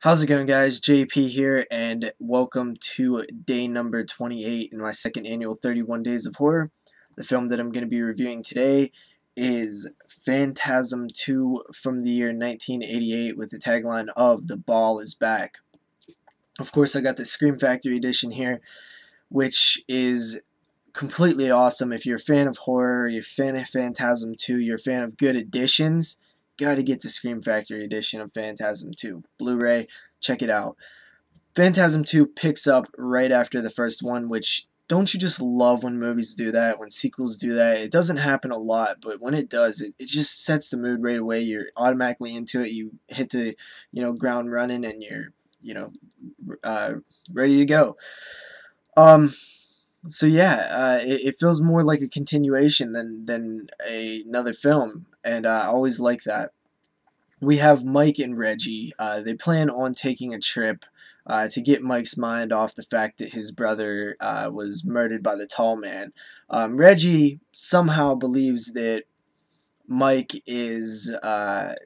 How's it going, guys? JP here, and welcome to day number 28 in my second annual 31 Days of Horror. The film that I'm going to be reviewing today is Phantasm 2 from the year 1988 with the tagline of "The Ball is Back." Of course, I got the Scream Factory edition here, which is completely awesome. If you're a fan of horror, you're a fan of Phantasm 2, you're a fan of good editions, gotta get the Scream Factory edition of Phantasm 2. Blu-ray, check it out. Phantasm 2 picks up right after the first one, which don't you just love when movies do that, when sequels do that? It doesn't happen a lot, but when it does, it just sets the mood right away. You're automatically into it. You hit the, ground running, and you're, you know, uh, ready to go. Um, so yeah, it feels more like a continuation than another film, and I always like that. We have Mike and Reggie. They plan on taking a trip to get Mike's mind off the fact that his brother was murdered by the tall man. Reggie somehow believes that Mike is, that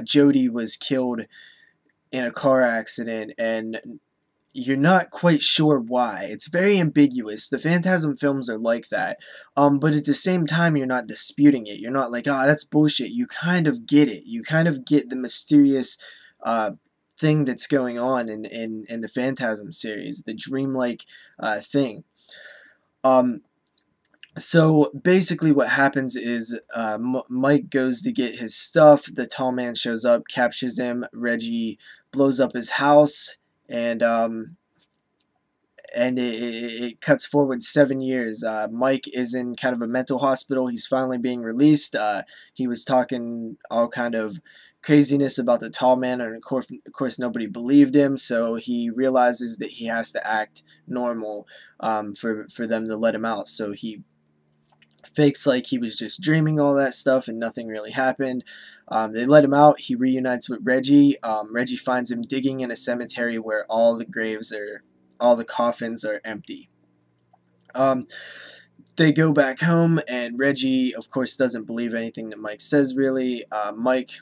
Jody was killed in a car accident, and you're not quite sure why. It's very ambiguous. The Phantasm films are like that. But at the same time, you're not disputing it. You're not like, oh, that's bullshit. You kind of get it. You kind of get the mysterious thing that's going on in the Phantasm series, the dreamlike thing. So basically what happens is Mike goes to get his stuff. The tall man shows up, captures him. Reggie blows up his house, and it cuts forward 7 years. Mike is in kind of a mental hospital. He's finally being released. He was talking all kind of craziness about the tall man, and of course nobody believed him, so he realizes that he has to act normal for them to let him out. So he fakes like he was just dreaming all that stuff and nothing really happened. They let him out. He reunites with Reggie. Reggie finds him digging in a cemetery where all the coffins are empty. They go back home, and Reggie, of course, doesn't believe anything that Mike says, really. Mike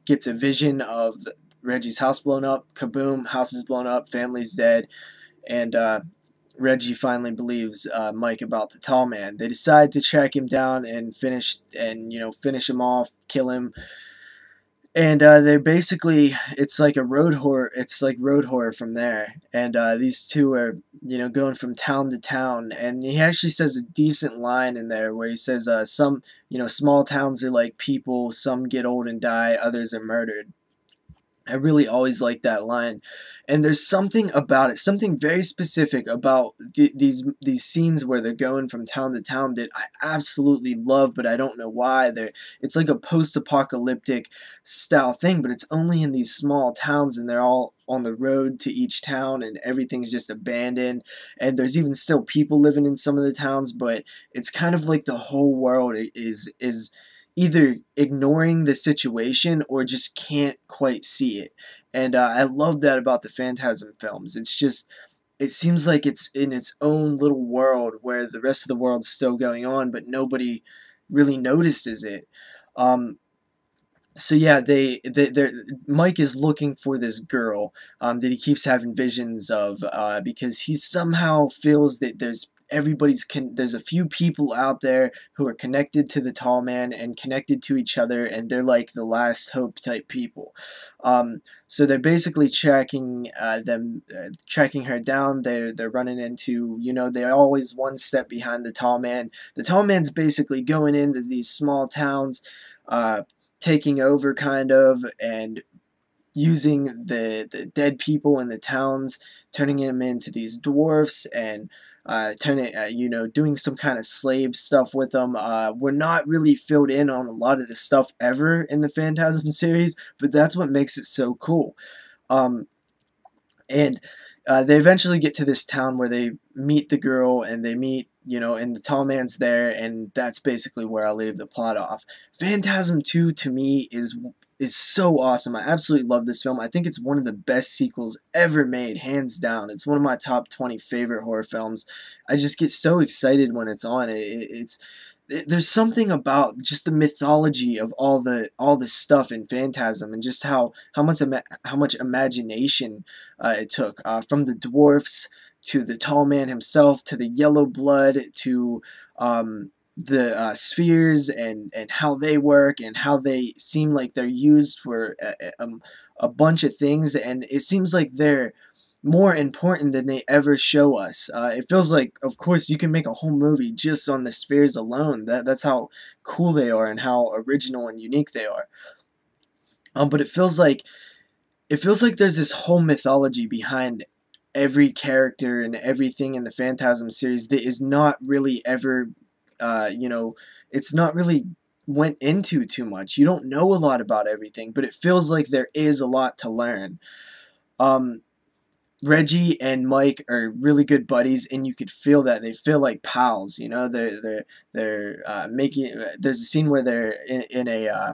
gets a vision of Reggie's house blown up. Kaboom, house is blown up, family's dead, and Reggie finally believes Mike about the tall man. They decide to track him down and finish him off, kill him. And they're basically, it's like road horror from there. And these two are, going from town to town. And he actually says a decent line in there where he says, some, small towns are like people, some get old and die, others are murdered. I really always like that line, and there's something about it, something very specific about these scenes where they're going from town to town that I absolutely love, but I don't know why. It's like a post-apocalyptic style thing, but it's only in these small towns, and they're all on the road to each town, and everything's just abandoned, and there's even still people living in some of the towns, but it's kind of like the whole world is either ignoring the situation or just can't quite see it. And I love that about the Phantasm films. It seems like it's in its own little world where the rest of the world's still going on, but nobody really notices it. So yeah, Mike is looking for this girl that he keeps having visions of because he somehow feels that there's a few people out there who are connected to the tall man and connected to each other, and they're like the last hope type people. So they're basically tracking tracking her down. They're running into, they're always one step behind the tall man. The tall man's basically going into these small towns. Taking over kind of, and using the dead people in the towns, turning them into these dwarfs, and doing some kind of slave stuff with them. We're not really filled in on a lot of the stuff ever in the Phantasm series, but that's what makes it so cool. And they eventually get to this town where they meet the girl, and they meet, and the tall man's there, and that's basically where I'll leave the plot off. Phantasm 2, to me, is so awesome. I absolutely love this film. I think it's one of the best sequels ever made, hands down. It's one of my top 20 favorite horror films. I just get so excited when it's on. there's something about just the mythology of all this stuff in Phantasm, and just how much imagination it took, from the dwarfs to the tall man himself to the yellow blood to the spheres, and how they work and how they seem like they're used for a bunch of things, and it seems like they're more important than they ever show us. It feels like, of course, you can make a whole movie just on the spheres alone. That's how cool they are and how original and unique they are. But it feels like there's this whole mythology behind every character and everything in the Phantasm series that is not really ever, you know, it's not really went into too much. You don't know a lot about everything, but it feels like there is a lot to learn. Um, Reggie and Mike are really good buddies, and you could feel that they feel like pals. You know, they're making. There's a scene where they're in a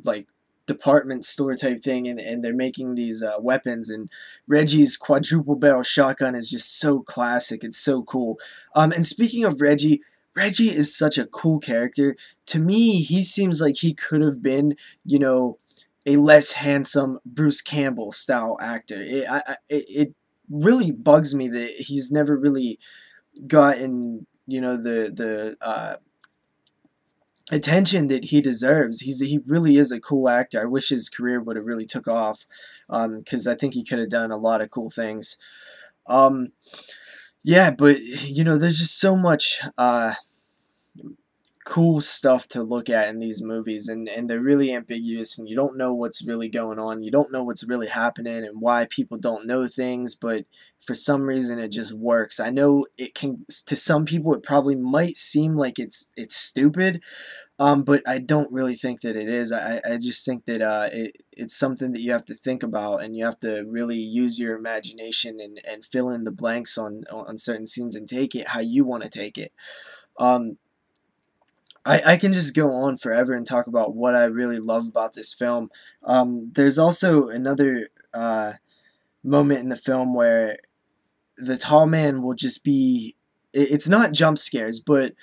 like department store type thing, and they're making these weapons, and Reggie's quadruple barrel shotgun is just so classic. It's so cool. And speaking of Reggie. Reggie is such a cool character. To me, he seems like he could have been, you know, a less handsome Bruce Campbell style actor. It really bugs me that he's never really gotten, you know, the attention that he deserves. He really is a cool actor. I wish his career would have really took off, because I think he could have done a lot of cool things. Um, yeah, but you know, there's just so much cool stuff to look at in these movies, and they're really ambiguous, and you don't know what's really going on. You don't know what's really happening and why people don't know things, but for some reason it just works. I know it can, to some people it probably might seem like it's stupid, but I don't really think that it is. I just think that it's something that you have to think about, and you have to really use your imagination and fill in the blanks on certain scenes and take it how you want to take it. Um, I can just go on forever and talk about what I really love about this film. There's also another moment in the film where the tall man will just be, it's not jump scares, but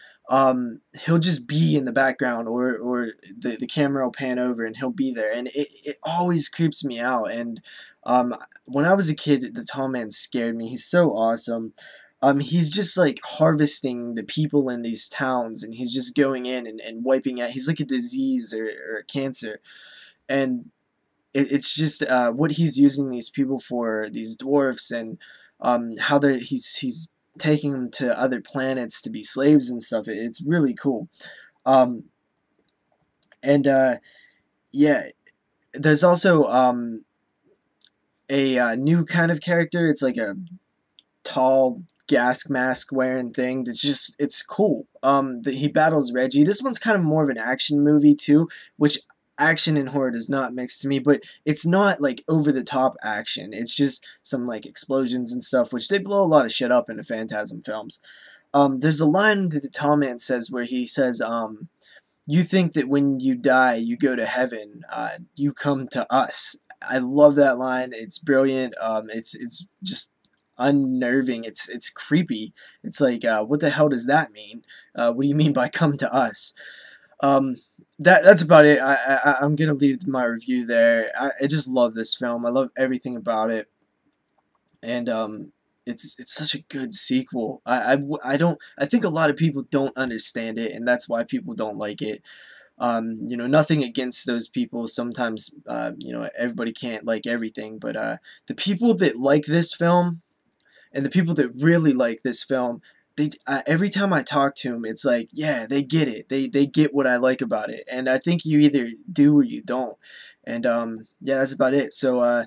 he'll just be in the background, or the camera will pan over and he'll be there, and it always creeps me out. And um, when I was a kid, the tall man scared me. He's so awesome. He's just like harvesting the people in these towns, and he's just going in and wiping out. He's like a disease, or a cancer, and it's just what he's using these people for, these dwarfs, and how he's taking them to other planets to be slaves and stuff. It's really cool. Um, and yeah, there's also a new kind of character. It's like a tall gas mask wearing thing that's just, it's cool. That he battles Reggie. This one's kind of more of an action movie too, which action and horror does not mix to me, but it's not like over the top action. It's just some like explosions and stuff, which they blow a lot of shit up in the Phantasm films. There's a line that the tall man says where he says, you think that when you die, you go to heaven, you come to us. I love that line. It's brilliant. It's just unnerving. It's creepy. It's like, what the hell does that mean? What do you mean by come to us? Um, that's about it. I'm gonna leave my review there. I just love this film. I love everything about it, and it's such a good sequel. I don't, I think a lot of people don't understand it, and that's why people don't like it. You know, nothing against those people. Sometimes, you know, everybody can't like everything, but the people that like this film, and the people that really like this film, they every time I talk to them, it's like, yeah, they get it. They get what I like about it, and I think you either do or you don't. And yeah, that's about it. So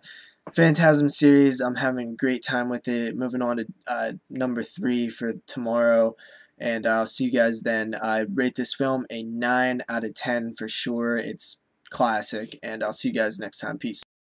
Phantasm series, I'm having a great time with it. Moving on to number 3 for tomorrow, and I'll see you guys then. I rate this film a 9 out of 10 for sure. It's classic, and I'll see you guys next time. Peace.